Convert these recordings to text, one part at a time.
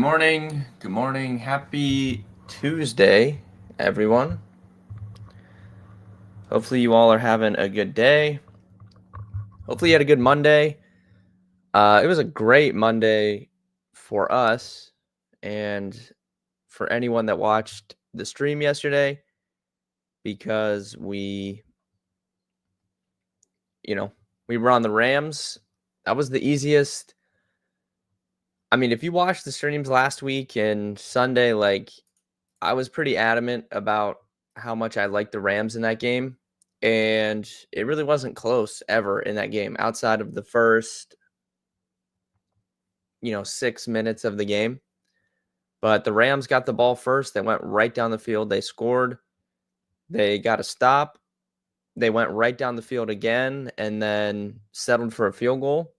morning. Good morning. Happy Tuesday, everyone. Hopefully, you all are having a good day. Hopefully, you had a good Monday. It was a great Monday for us and for anyone that watched the stream yesterday because we were on the Rams. That was the easiest. I mean, if you watched the streams last week and Sunday, I was pretty adamant about how much I liked the Rams in that game, and it really wasn't close ever in that game outside of the first, 6 minutes of the game. But the Rams got the ball first. They went right down the field. They scored. They got a stop. They went right down the field again and then settled for a field goal.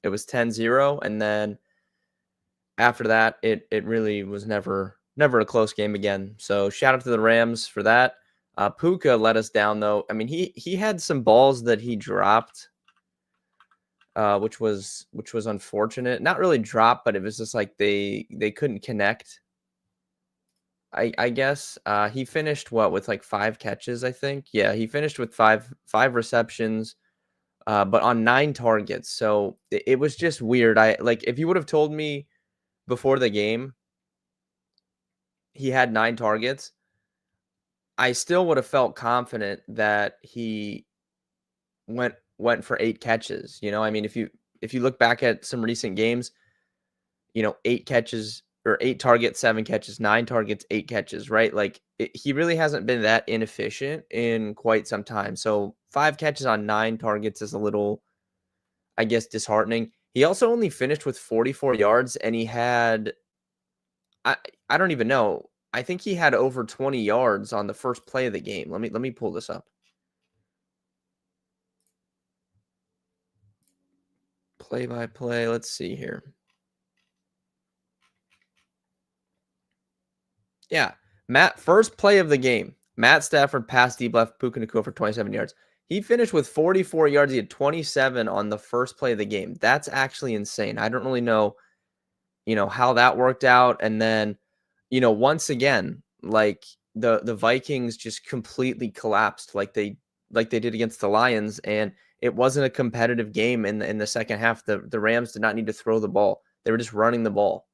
It was 10-0, and then after that, it really was never a close game again. So shout out to the Rams for that. Puka let us down though. I mean, he had some balls that he dropped, which was unfortunate. Not really dropped, but it was just like they couldn't connect. I guess he finished with like 5 catches. I think he finished with five receptions, but on 9 targets. So it was just weird. If you would have told me before the game he had 9 targets, I still would have felt confident that he went for 8 catches. I mean, if you look back at some recent games, 8 catches or 8 targets, 7 catches, 9 targets, 8 catches, right? He really hasn't been that inefficient in quite some time. So 5 catches on 9 targets is a little, I guess, disheartening. He also only finished with 44 yards, and he had I don't even know. I think he had over 20 yards on the first play of the game. Let me pull this up. Play by play. Let's see here. Yeah. First play of the game. Matt Stafford passed deep left Puka Nacua for 27 yards. He finished with 44 yards. He had 27 on the first play of the game. That's actually insane. I don't really know, how that worked out. And then, once again, the Vikings just completely collapsed like they did against the Lions, and it wasn't a competitive game in the second half. The Rams did not need to throw the ball. They were just running the ball.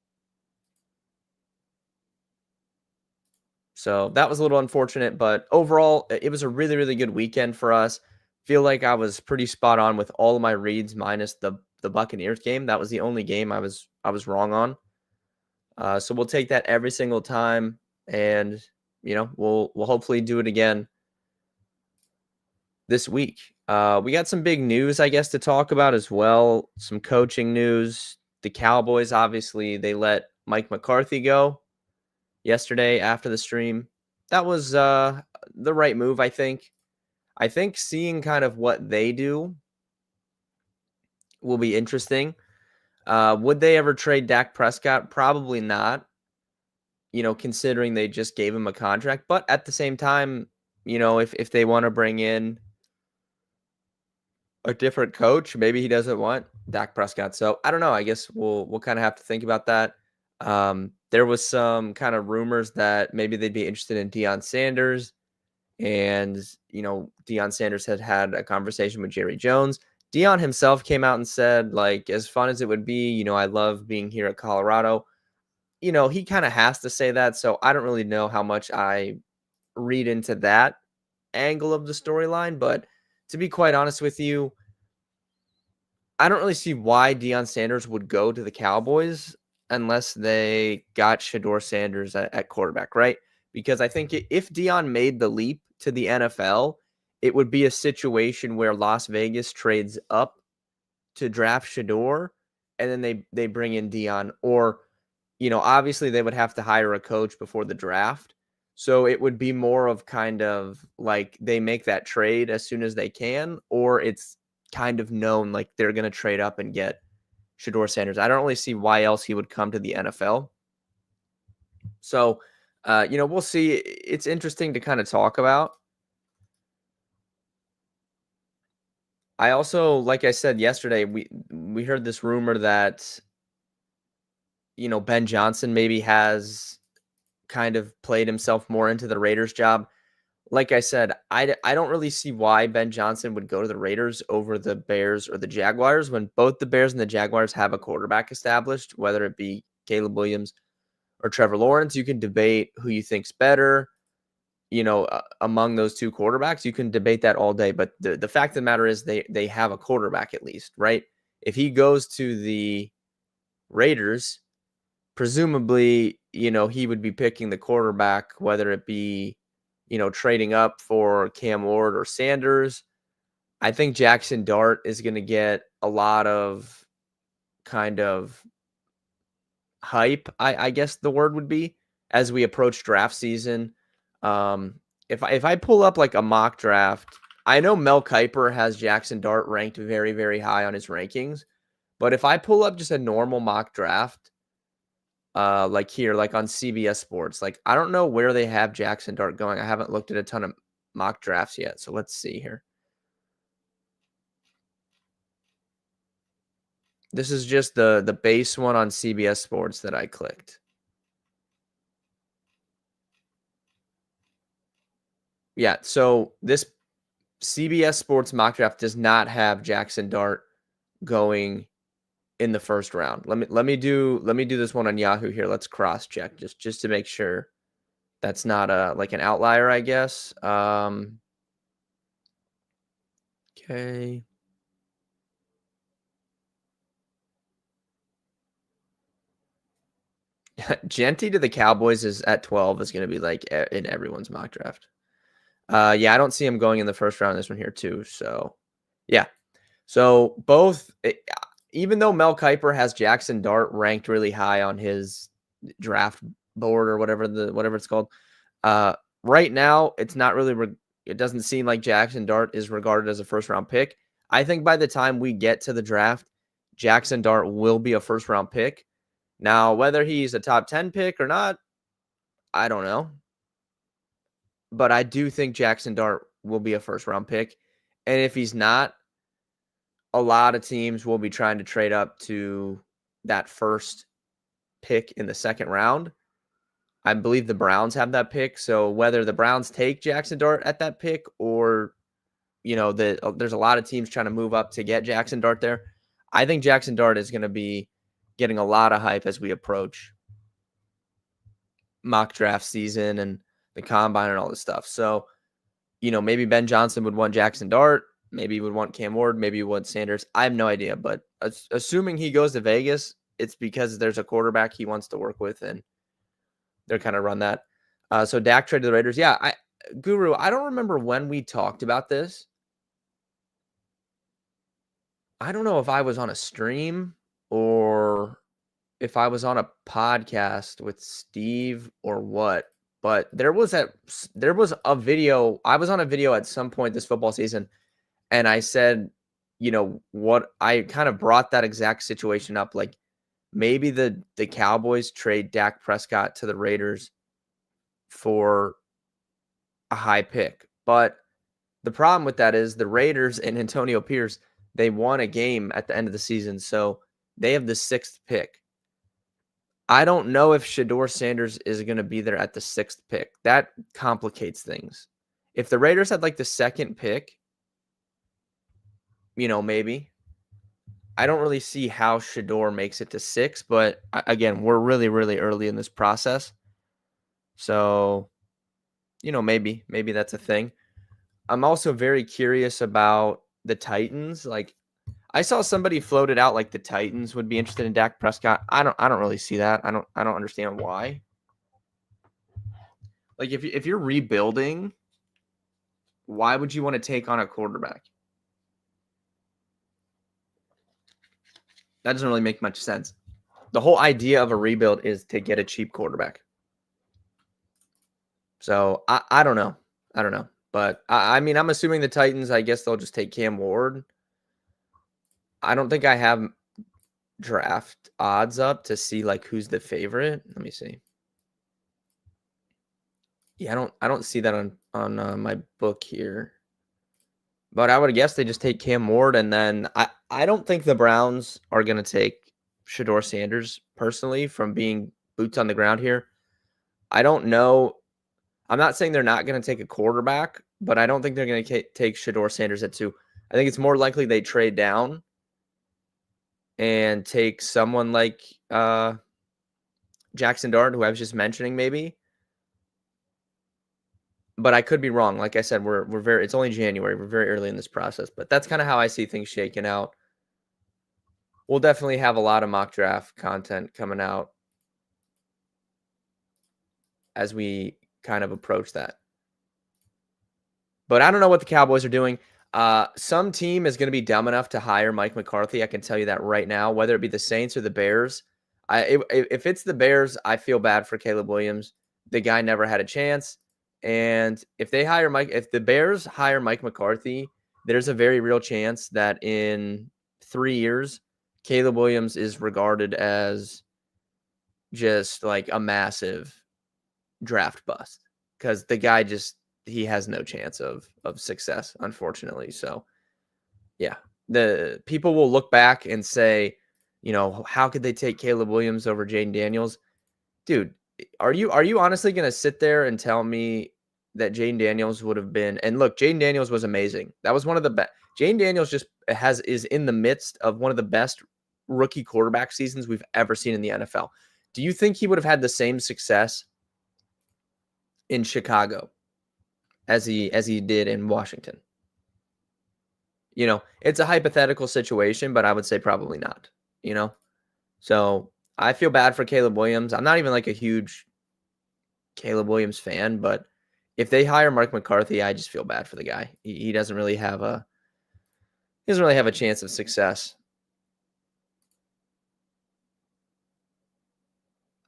So that was a little unfortunate, but overall, it was a really, really good weekend for us. Feel like I was pretty spot on with all of my reads minus the Buccaneers game. That was the only game I was wrong on. So we'll take that every single time, and we'll hopefully do it again this week. We got some big news, I guess, to talk about as well. Some coaching news. The Cowboys, obviously, they let Mike McCarthy go yesterday after the stream. That was the right move, I think. I think seeing kind of what they do will be interesting. Would they ever trade Dak Prescott? Probably not, considering they just gave him a contract. But at the same time, if they want to bring in a different coach, maybe he doesn't want Dak Prescott. So I don't know. I guess we'll kind of have to think about that. There was some kind of rumors that maybe they'd be interested in Deion Sanders, and Deion Sanders had a conversation with Jerry Jones. Deion himself came out and said, as fun as it would be, I love being here at Colorado. He kind of has to say that, so I don't really know how much I read into that angle of the storyline, but to be quite honest with you, I don't really see why Deion Sanders would go to the Cowboys unless they got Shedeur Sanders at quarterback, right? Because I think if Deion made the leap to the NFL, it would be a situation where Las Vegas trades up to draft Shedeur, and then they bring in Deion, or obviously they would have to hire a coach before the draft. So it would be more of kind of like they make that trade as soon as they can, or it's kind of known like they're going to trade up and get Shedeur Sanders. I don't really see why else he would come to the NFL. So, we'll see. It's interesting to kind of talk about. I also, like I said yesterday, we heard this rumor that Ben Johnson maybe has kind of played himself more into the Raiders job. Like I said, I don't really see why Ben Johnson would go to the Raiders over the Bears or the Jaguars when both the Bears and the Jaguars have a quarterback established, whether it be Caleb Williams or Trevor Lawrence. You can debate who you think's better, among those two quarterbacks. You can debate that all day, but the fact of the matter is they have a quarterback at least, right? If he goes to the Raiders, presumably, he would be picking the quarterback, whether it be, trading up for Cam Ward or Sanders. I think Jackson Dart is going to get a lot of kind of hype, I guess the word would be, as we approach draft season. If I pull up like a mock draft, I know Mel Kiper has Jackson Dart ranked very, very high on his rankings. But if I pull up just a normal mock draft, like here, like on CBS Sports, like I don't know where they have Jackson Dart going. I haven't looked at a ton of mock drafts yet. So let's see here. This is just the base one on CBS Sports that I clicked. Yeah, so this CBS Sports mock draft does not have Jackson Dart going in the first round. Let me do this one on Yahoo here. Let's cross check just to make sure that's not like an outlier, I guess. Okay. Genty to the Cowboys is at 12 is going to be like in everyone's mock draft. Yeah, I don't see him going in the first round. This one here too. So, yeah. So both, even though Mel Kiper has Jackson Dart ranked really high on his draft board or whatever it's called, right now it's not really. It doesn't seem like Jackson Dart is regarded as a first round pick. I think by the time we get to the draft, Jackson Dart will be a first round pick. Now, whether he's a top 10 pick or not, I don't know. But I do think Jackson Dart will be a first round pick. And if he's not, a lot of teams will be trying to trade up to that first pick in the second round. I believe the Browns have that pick. So whether the Browns take Jackson Dart at that pick or, there's a lot of teams trying to move up to get Jackson Dart there. I think Jackson Dart is going to be getting a lot of hype as we approach mock draft season and the combine and all this stuff. So, maybe Ben Johnson would want Jackson Dart. Maybe he would want Cam Ward. Maybe he would want Sanders. I have no idea. But assuming he goes to Vegas, it's because there's a quarterback he wants to work with, and they're kind of run that. So Dak traded the Raiders. Yeah, Guru, I don't remember when we talked about this. I don't know if I was on a stream or if I was on a podcast with Steve or what, but there was a video. I was on a video at some point this football season, and I said, what I kind of brought that exact situation up. Like maybe the Cowboys trade Dak Prescott to the Raiders for a high pick. But the problem with that is the Raiders and Antonio Pierce, they won a game at the end of the season. So they have the 6th pick. I don't know if Shedeur Sanders is going to be there at the 6th pick. That complicates things. If the Raiders had like the 2nd pick, maybe. I don't really see how Shedeur makes it to 6, but again, we're really, really early in this process. So, maybe that's a thing. I'm also very curious about the Titans. Like, I saw somebody floated out like the Titans would be interested in Dak Prescott. I don't really see that. I don't understand why. Like if you're rebuilding, why would you want to take on a quarterback? That doesn't really make much sense. The whole idea of a rebuild is to get a cheap quarterback. So I don't know. I don't know. But I mean, I'm assuming the Titans, I guess they'll just take Cam Ward. I don't think I have draft odds up to see like who's the favorite. Let me see. Yeah, I don't see that on my book here. But I would guess they just take Cam Ward, and then I don't think the Browns are going to take Shedeur Sanders personally from being boots on the ground here. I don't know. I'm not saying they're not going to take a quarterback, but I don't think they're going to take Shedeur Sanders at 2. I think it's more likely they trade down and take someone like Jackson Dart, who I was just mentioning, maybe. But I could be wrong. Like I said, it's only January. We're very early in this process, but that's kind of how I see things shaking out. We'll definitely have a lot of mock draft content coming out as we kind of approach that. But I don't know what the Cowboys are doing. Some team is going to be dumb enough to hire Mike McCarthy. I can tell you that right now, whether it be the Saints or the Bears. If it's the Bears, I feel bad for Caleb Williams. The guy never had a chance. And if the Bears hire Mike McCarthy, there's a very real chance that in 3 years, Caleb Williams is regarded as just like a massive draft bust because the guy he has no chance of success, unfortunately. So yeah, the people will look back and say, how could they take Caleb Williams over Jaden Daniels? Dude, are you honestly going to sit there and tell me that Jaden Daniels would have been, and look, Jaden Daniels was amazing. That was one of the best. Jaden Daniels is in the midst of one of the best rookie quarterback seasons we've ever seen in the NFL. Do you think he would have had the same success in Chicago as he did in Washington? It's a hypothetical situation, but I would say probably not, So I feel bad for Caleb Williams. I'm not even like a huge Caleb Williams fan, but if they hire Mark McCarthy, I just feel bad for the guy. He doesn't really have a chance of success.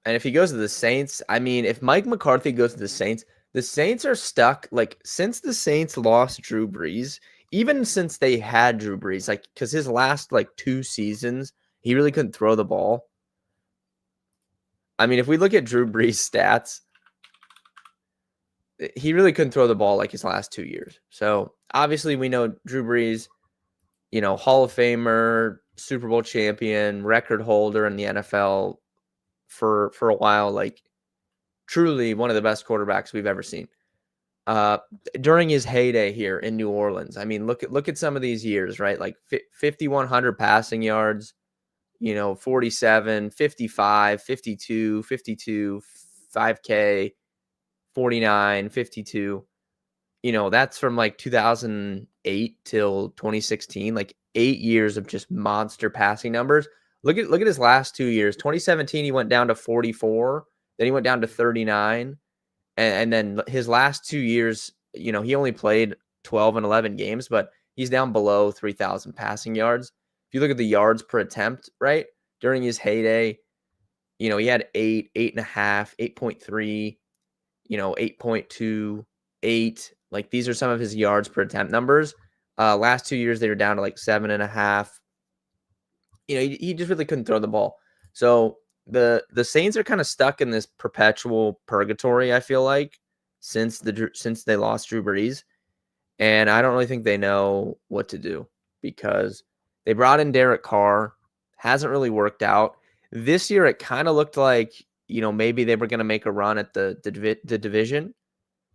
And if he goes to the Saints, I mean, if Mike McCarthy goes to the Saints are stuck. Like, since the Saints lost Drew Brees, even since they had Drew Brees, like, because his last, 2 seasons, he really couldn't throw the ball. I mean, if we look at Drew Brees' stats, he really couldn't throw the ball like his last 2 years. So, obviously, we know Drew Brees, Hall of Famer, Super Bowl champion, record holder in the NFL for a while, like, truly one of the best quarterbacks we've ever seen. During his heyday here in New Orleans, I mean, look at some of these years, right? Like 5,100 passing yards, 47, 55, 52, 52, 5K, 49, 52. That's from like 2008 till 2016, like 8 years of just monster passing numbers. Look at his last 2 years. 2017, he went down to 44. Then he went down to 39. And then his last 2 years, he only played 12 and 11 games, but he's down below 3,000 passing yards. If you look at the yards per attempt, right, during his heyday, he had 8, 8.5, 8.3, 8.2, 8. Like, these are some of his yards per attempt numbers. Last 2 years, they were down to like 7.5. He just really couldn't throw the ball. So the Saints are kind of stuck in this perpetual purgatory, I feel like, since they lost Drew Brees. And I don't really think they know what to do because they brought in Derek Carr. Hasn't really worked out. This year, it kind of looked like, maybe they were going to make a run at the division,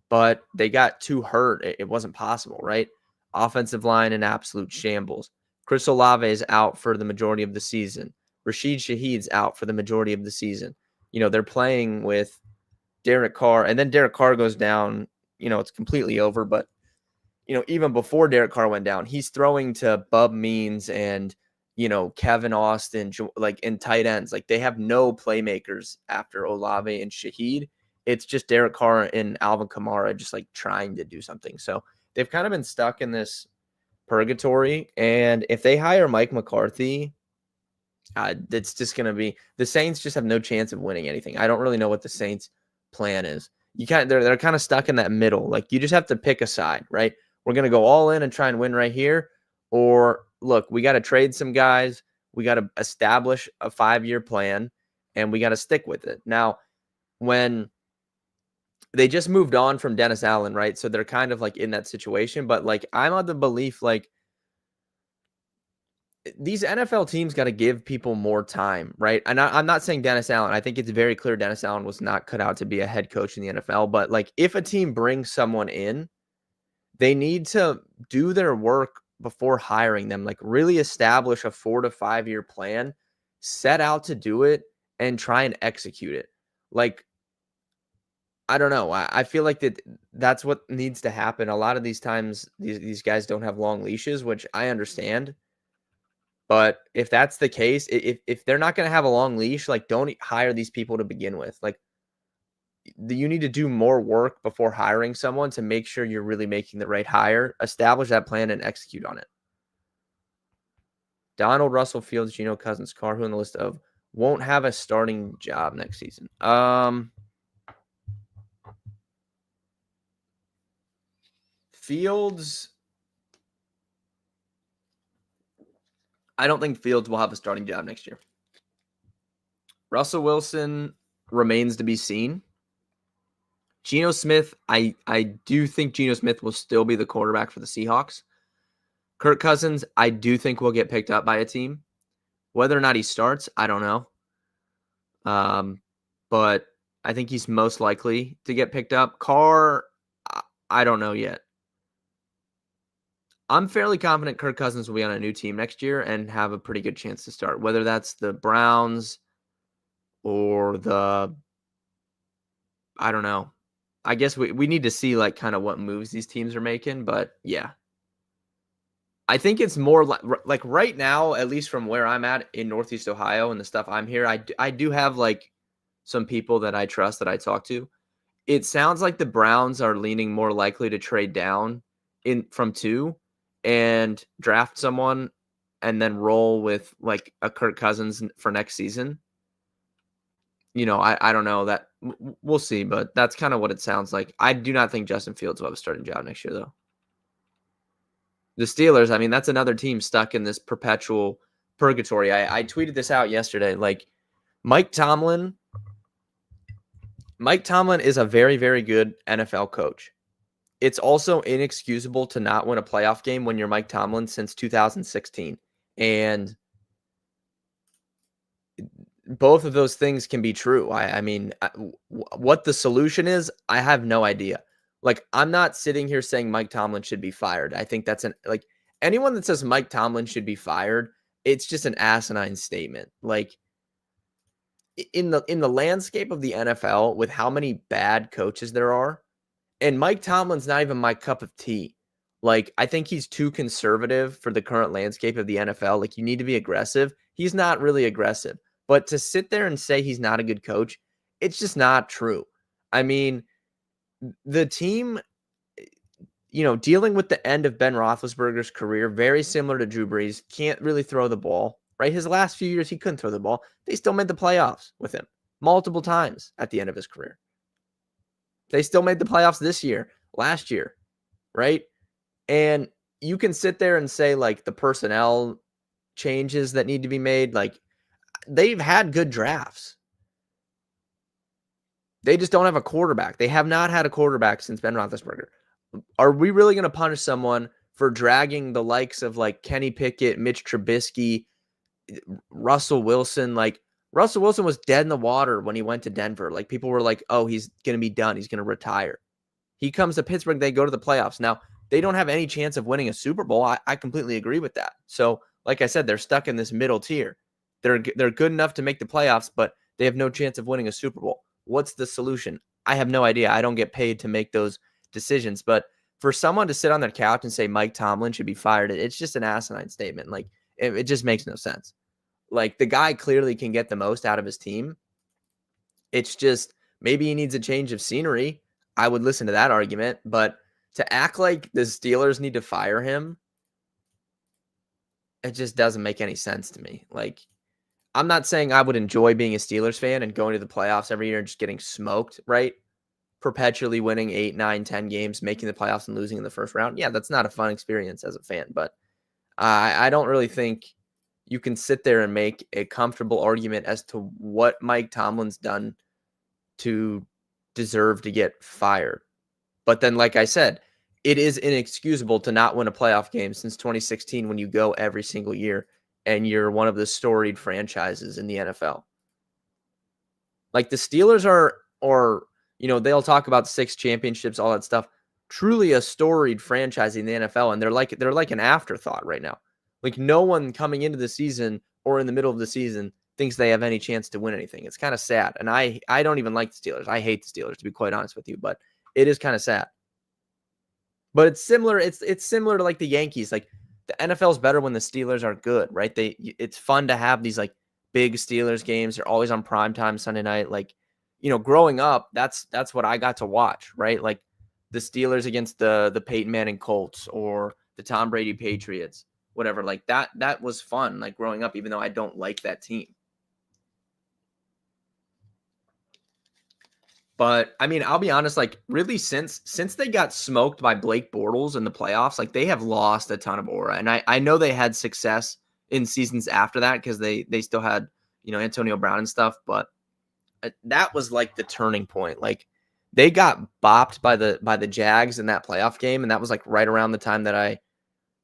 but they got too hurt. It wasn't possible, right? Offensive line in absolute shambles. Chris Olave is out for the majority of the season. Rashid Shaheed's out for the majority of the season. They're playing with Derek Carr, and then Derek Carr goes down. It's completely over. But, even before Derek Carr went down, he's throwing to Bub Means and, Kevin Austin, like, in tight ends. Like, they have no playmakers after Olave and Shaheed. It's just Derek Carr and Alvin Kamara just, like, trying to do something. So they've kind of been stuck in this purgatory. And if they hire Mike McCarthy, it's just going to be the Saints just have no chance of winning anything. I don't really know what the Saints' plan is. They're kind of stuck in that middle. Like, you just have to pick a side, right? We're going to go all in and try and win right here. Or look, we got to trade some guys. We got to establish a 5-year plan and we got to stick with it. Now, when they just moved on from Dennis Allen, right? So they're kind of like in that situation, but like, I'm on the belief, like, these NFL teams got to give people more time, right? And I'm not saying Dennis Allen. I think it's very clear Dennis Allen was not cut out to be a head coach in the NFL. But like, if a team brings someone in, they need to do their work before hiring them. Like, really establish a 4 to 5 year plan, set out to do it, and try and execute it. Like, I don't know. I feel like that's what needs to happen. A lot of these times, these guys don't have long leashes, which I understand. But if that's the case, if they're not going to have a long leash, like, don't hire these people to begin with. Like, you need to do more work before hiring someone to make sure you're really making the right hire, establish that plan, and execute on it. Donald, Russell Fields, Geno Cousins, Carr, who on the list of won't have a starting job next season. Fields, I don't think Fields will have a starting job next year. Russell Wilson remains to be seen. Geno Smith, I do think Geno Smith will still be the quarterback for the Seahawks. Kirk Cousins, I do think will get picked up by a team. Whether or not he starts, I don't know. But I think he's most likely to get picked up. Carr, I don't know yet. I'm fairly confident Kirk Cousins will be on a new team next year and have a pretty good chance to start, whether that's the Browns or I don't know. I guess we need to see like kind of what moves these teams are making, but yeah. I think it's more like right now, at least from where I'm at in Northeast Ohio and the stuff I'm here, I do have like some people that I trust that I talk to. It sounds like the Browns are leaning more likely to trade down from 2 and draft someone and then roll with like a Kirk Cousins for next season. I don't know that we'll see, but that's kind of what it sounds like. I do not think Justin Fields will have a starting job next year, though. The Steelers, I mean, that's another team stuck in this perpetual purgatory. I tweeted this out yesterday. Like, Mike Tomlin is a very, very good NFL coach. It's also inexcusable to not win a playoff game when you're Mike Tomlin since 2016. And both of those things can be true. I mean, what the solution is, I have no idea. Like, I'm not sitting here saying Mike Tomlin should be fired. I think that's anyone that says Mike Tomlin should be fired, it's just an asinine statement. Like, in the landscape of the NFL, with how many bad coaches there are, and Mike Tomlin's not even my cup of tea. Like, I think he's too conservative for the current landscape of the NFL. Like, you need to be aggressive. He's not really aggressive. But to sit there and say he's not a good coach, it's just not true. I mean, the team, dealing with the end of Ben Roethlisberger's career, very similar to Drew Brees, can't really throw the ball, right? His last few years, he couldn't throw the ball. They still made the playoffs with him multiple times at the end of his career. They still made the playoffs this year, last year, right? And you can sit there and say, like, the personnel changes that need to be made, like, they've had good drafts. They just don't have a quarterback. They have not had a quarterback since Ben Roethlisberger. Are we really going to punish someone for dragging the likes of like Kenny Pickett, Mitch Trubisky, Russell Wilson? Like, Russell Wilson was dead in the water when he went to Denver. Like, people were like, oh, he's going to be done. He's going to retire. He comes to Pittsburgh. They go to the playoffs. Now, they don't have any chance of winning a Super Bowl. I completely agree with that. So, like I said, they're stuck in this middle tier. They're good enough to make the playoffs, but they have no chance of winning a Super Bowl. What's the solution? I have no idea. I don't get paid to make those decisions. But for someone to sit on their couch and say Mike Tomlin should be fired, it's just an asinine statement. Like, it just makes no sense. Like, the guy clearly can get the most out of his team. It's just maybe he needs a change of scenery. I would listen to that argument. But to act like the Steelers need to fire him, it just doesn't make any sense to me. Like, I'm not saying I would enjoy being a Steelers fan and going to the playoffs every year and just getting smoked, right? Perpetually winning 8, 9, 10 games, making the playoffs and losing in the first round. Yeah, that's not a fun experience as a fan, but I don't really think you can sit there and make a comfortable argument as to what Mike Tomlin's done to deserve to get fired. But then, like I said, it is inexcusable to not win a playoff game since 2016 when you go every single year and you're one of the storied franchises in the NFL. Like the Steelers are, or, they'll talk about 6 championships, all that stuff. Truly a storied franchise in the NFL, and they're like an afterthought right now. Like no one coming into the season or in the middle of the season thinks they have any chance to win anything. It's kind of sad. And I don't even like the Steelers. I hate the Steelers, to be quite honest with you, but it is kind of sad. But it's similar. It's similar to like the Yankees. Like the NFL is better when the Steelers are good, right? It's fun to have these like big Steelers games. They're always on primetime Sunday night. Like, growing up, that's what I got to watch, right? Like the Steelers against the Peyton Manning Colts or the Tom Brady Patriots, whatever. Like that was fun, like growing up, even though I don't like that team. But I mean, I'll be honest, like really since they got smoked by Blake Bortles in the playoffs, like they have lost a ton of aura. And I know they had success in seasons after that because they still had, Antonio Brown and stuff, but that was like the turning point. Like they got bopped by the Jags in that playoff game, and that was like right around the time that I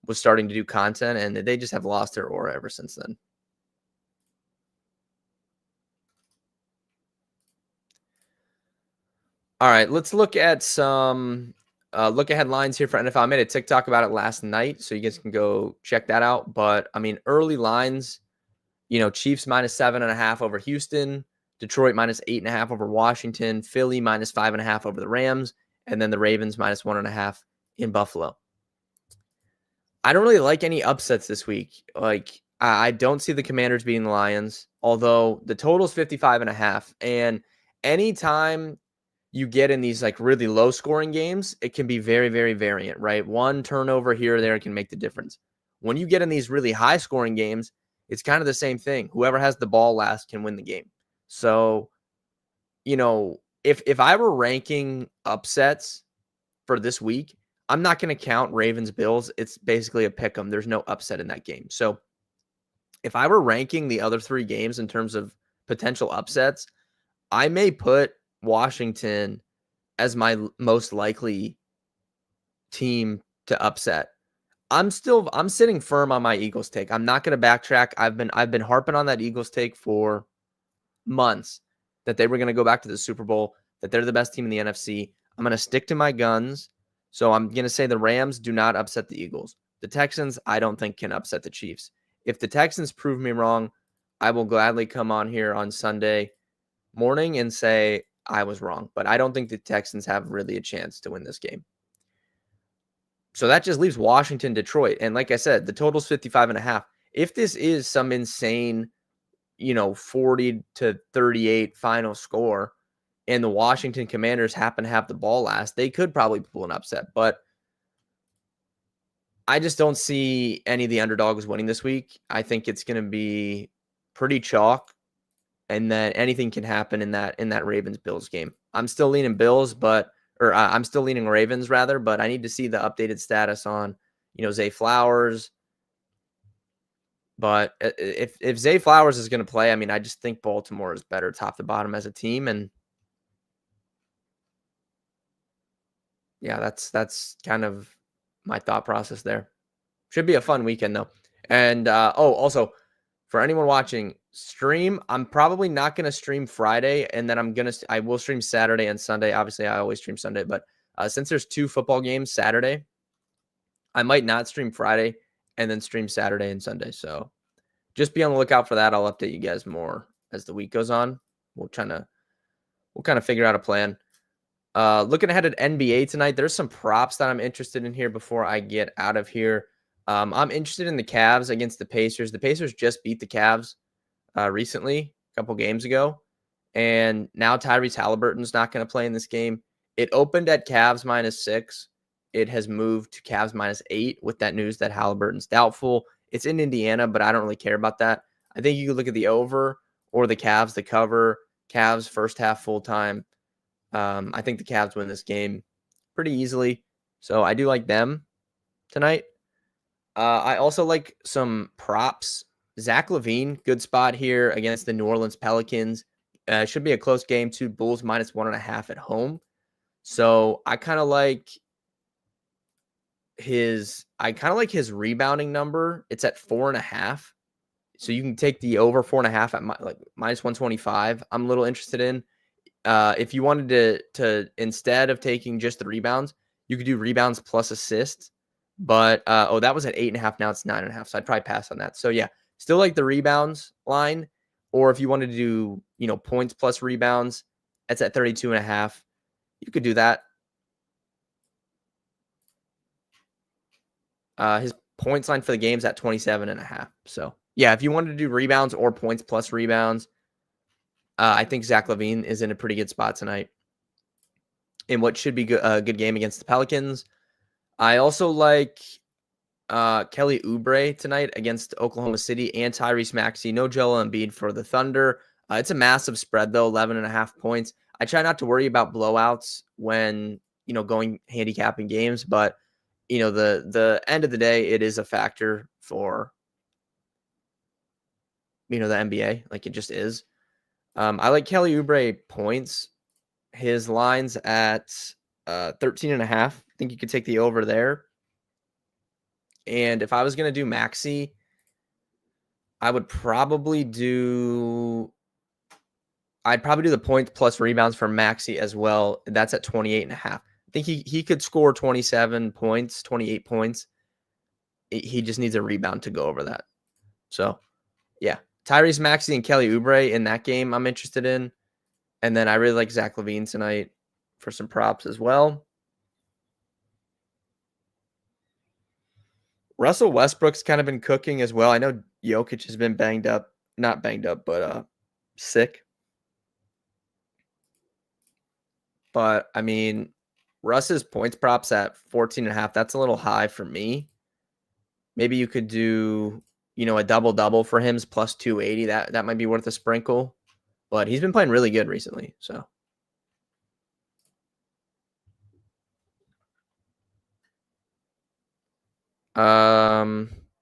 was starting to do content, and they just have lost their aura ever since then. All right, let's look at some look ahead lines here for NFL. I made a TikTok about it last night, so you guys can go check that out. But I mean, early lines, Chiefs -7.5 over Houston, Detroit -8.5 over Washington, Philly -5.5 over the Rams, and then the Ravens -1.5 in Buffalo. I don't really like any upsets this week. Like I don't see the Commanders beating the Lions, although the total's 55.5. And anytime you get in these like really low scoring games, it can be very, very variant, right? One turnover here or there can make the difference. When you get in these really high scoring games, it's kind of the same thing. Whoever has the ball last can win the game. So, if I were ranking upsets for this week, I'm not going to count Ravens Bills. It's basically a pick 'em. There's no upset in that game. So, if I were ranking the other 3 games in terms of potential upsets, I may put Washington as my most likely team to upset. I'm sitting firm on my Eagles take. I'm not going to backtrack. I've been harping on that Eagles take for months that they were going to go back to the Super Bowl, that they're the best team in the NFC. I'm going to stick to my guns. So I'm going to say the Rams do not upset the Eagles. The Texans, I don't think can upset the Chiefs. If the Texans prove me wrong, I will gladly come on here on Sunday morning and say I was wrong. But I don't think the Texans have really a chance to win this game. So that just leaves Washington, Detroit. And like I said, the total's 55.5. If this is some insane, 40-38 final score, and the Washington Commanders happen to have the ball last, they could probably pull an upset. But I just don't see any of the underdogs winning this week. I think it's going to be pretty chalk, and then anything can happen in that Ravens-Bills game. I'm still leaning Bills, I'm still leaning Ravens rather, but I need to see the updated status on, Zay Flowers. But if Zay Flowers is going to play, I mean, I just think Baltimore is better top to bottom as a team. And yeah, that's kind of my thought process there. Should be a fun weekend though. And also for anyone watching, stream. I'm probably not going to stream Friday, and then I will stream Saturday and Sunday. Obviously, I always stream Sunday, but since there's 2 football games Saturday, I might not stream Friday and then stream Saturday and Sunday. So just be on the lookout for that. I'll update you guys more as the week goes on. We'll kind of figure out a plan. Looking ahead at NBA tonight, there's some props that I'm interested in here before I get out of here. I'm interested in the Cavs against the Pacers. The Pacers just beat the Cavs recently, a couple games ago, and now Tyrese Halliburton's not going to play in this game. It opened at Cavs -6. It has moved to Cavs -8 with that news that Halliburton's doubtful. It's in Indiana, but I don't really care about that. I think you could look at the over or the Cavs, the cover. Cavs first half full time. I think the Cavs win this game pretty easily. So I do like them tonight. I also like some props. Zach LaVine, good spot here against the New Orleans Pelicans. Should be a close game too. Bulls -1.5 at home. So I kind of like his rebounding number. It's at 4.5. So you can take the over 4.5 at like minus 125. I'm a little interested in. If you wanted to instead of taking just the rebounds, you could do rebounds plus assists. But that was at 8.5. Now it's 9.5. So I'd probably pass on that. So yeah, still like the rebounds line. Or if you wanted to do, points plus rebounds, that's at 32.5. You could do that. His points line for the game's at 27.5. So yeah, if you wanted to do rebounds or points plus rebounds, I think Zach LaVine is in a pretty good spot tonight in what should be a good game against the Pelicans. I also like Kelly Oubre tonight against Oklahoma City and Tyrese Maxey. No Joel Embiid for the Thunder. It's a massive spread, though, 11.5 points. I try not to worry about blowouts when, going handicapping games, but, the end of the day, it is a factor for, the NBA. Like, it just is. I like Kelly Oubre points. His line's at 13.5. I think you could take the over there. And if I was going to do Maxey, I'd probably do the points plus rebounds for Maxey as well. That's at 28.5. I think he could score 27 points, 28 points. He just needs a rebound to go over that. So, yeah. Tyrese Maxey and Kelly Oubre in that game I'm interested in. And then I really like Zach LaVine tonight for some props as well. Russell Westbrook's kind of been cooking as well. I know Jokic has been not banged up, but sick. But I mean, Russ's points props at 14.5. That's a little high for me. Maybe you could do, a double-double for him's plus 280. That might be worth a sprinkle. But he's been playing really good recently, so.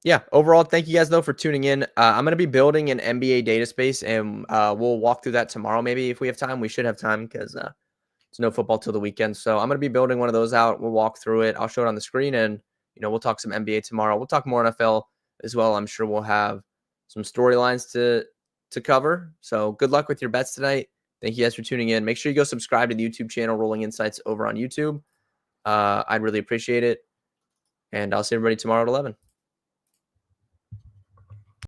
Yeah, overall, thank you guys, though, for tuning in. I'm going to be building an NBA data space, and we'll walk through that tomorrow maybe if we have time. We should have time because it's no football till the weekend. So I'm going to be building one of those out. We'll walk through it. I'll show it on the screen, and, we'll talk some NBA tomorrow. We'll talk more NFL as well. I'm sure we'll have some storylines to cover. So good luck with your bets tonight. Thank you guys for tuning in. Make sure you go subscribe to the YouTube channel, Rolling Insights, over on YouTube. I'd really appreciate it. And I'll see everybody tomorrow at 11.